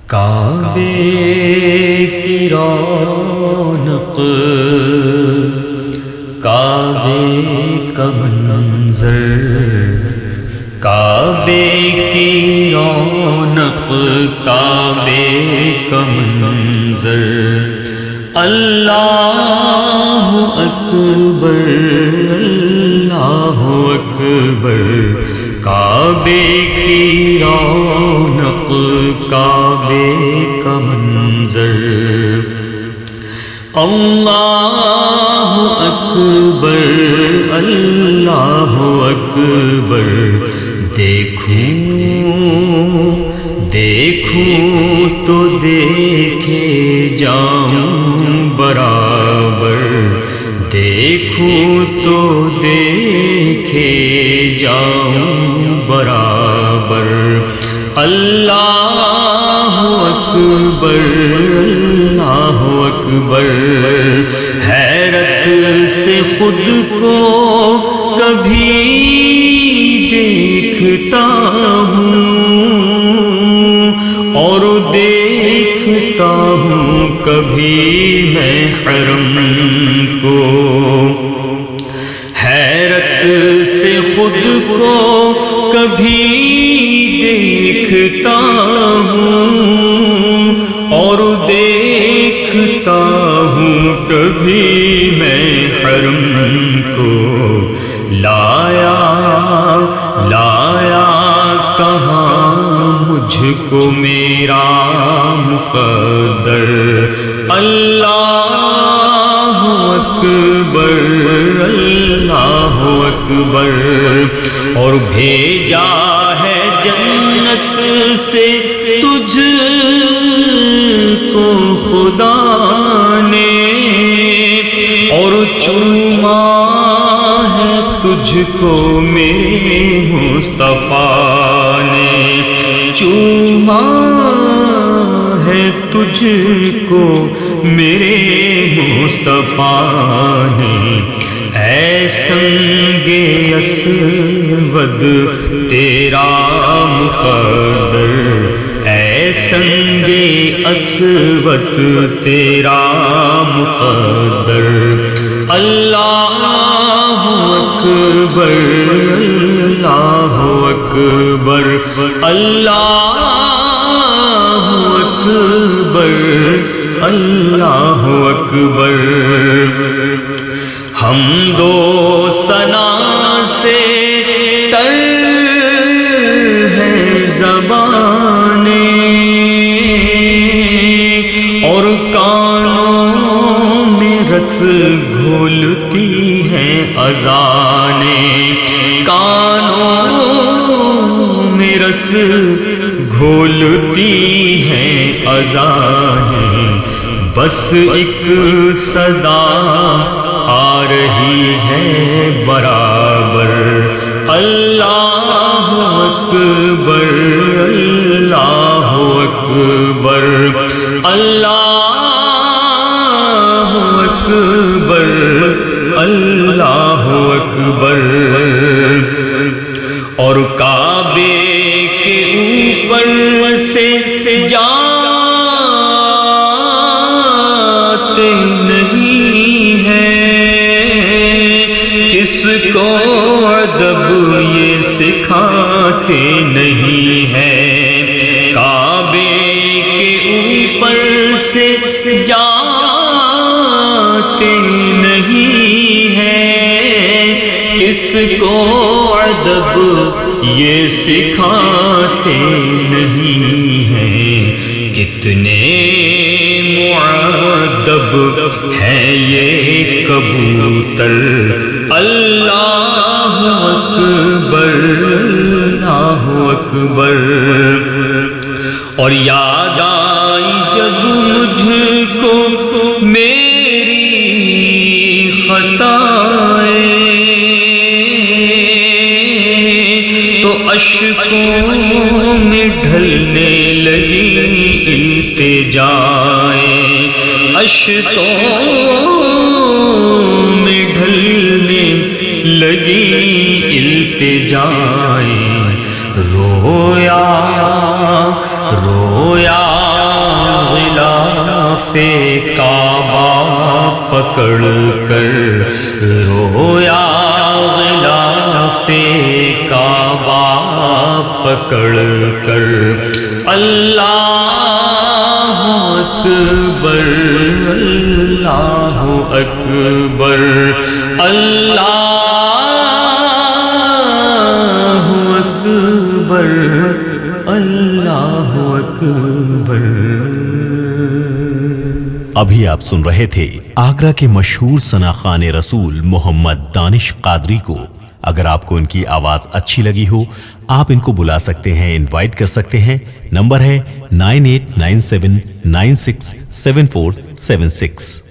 کعبے کی رونق، کعبے کا منظر، کعبے کی رونق، کعبے کا منظر، اللہ اکبر اللہ اکبر، کعبے کی رونق، کعبے کا منظر، اللہ اکبر اللہ اکبر، دیکھوں تو دیکھے جاؤں برابر، دیکھوں تو دیکھے جاؤں برابر، اللہ اکبر اللہ اکبر، حیرت سے خود کو کبھی دیکھتا ہوں اور دیکھتا ہوں کبھی میں حرم کو، حیرت سے خود کو کبھی دیکھتا ہوں اور دیکھتا ہوں کبھی میں حرم کو، لایا کہاں مجھ کو میرا مقدر، اللہ اکبر اللہ اکبر، اور بھیجا ہے جنت سے تجھ کو خدا نے، اور چوما ہے تجھ کو میرے مصطفیٰ نے، چوما ہے تجھ کو میرے مصطفیٰ نے، اے سنگ اسود تیرا مقدر، اے سنگ اسود تیرا مقدر، اللہ اکبر اللہ اکبر، اللہ اکبر اللہ اکبر، حمد و ثنا سے تر ہے زبانیں، اور کانوں میں رس گھولتی ہیں اذانیں، کانوں میں رس گھولتی ہیں اذانیں، بس ایک صدا آ رہی ہے برابر، اللہ اکبر اللہ اکبر، اللہ اکبر اللہ اکبر، اور کعبے کے اوپر سے جاتے نہیں ہیں، کس کو ادب یہ سکھاتے نہیں ہیں، کعبے کے اوپر سے جاتے نہیں ہیں، کس کو ادب یہ سکھاتے نہیں ہیں، کتنے مؤدب ہیں یہ کبوتر، اللہ اکبر اللہ اکبر، اور یاد آئی جب مجھ کو میری خطائیں، تو اشکوں میں ڈھلنے لگی التجائیں، اشکوں میں ڈھلنے لگی التجائیں، رویا رویا پکڑ کر رویا غلاف کعبہ پکڑ کر اللہ اکبر اللہ اکبر اللہ اکبر اللہ اکبر۔ ابھی آپ سن رہے تھے آگرہ کے مشہور ثناخوان رسول محمد دانش قادری کو۔ اگر آپ کو ان کی آواز اچھی لگی ہو آپ ان کو بلا سکتے ہیں، انوائٹ کر سکتے ہیں۔ نمبر ہے 9897967476۔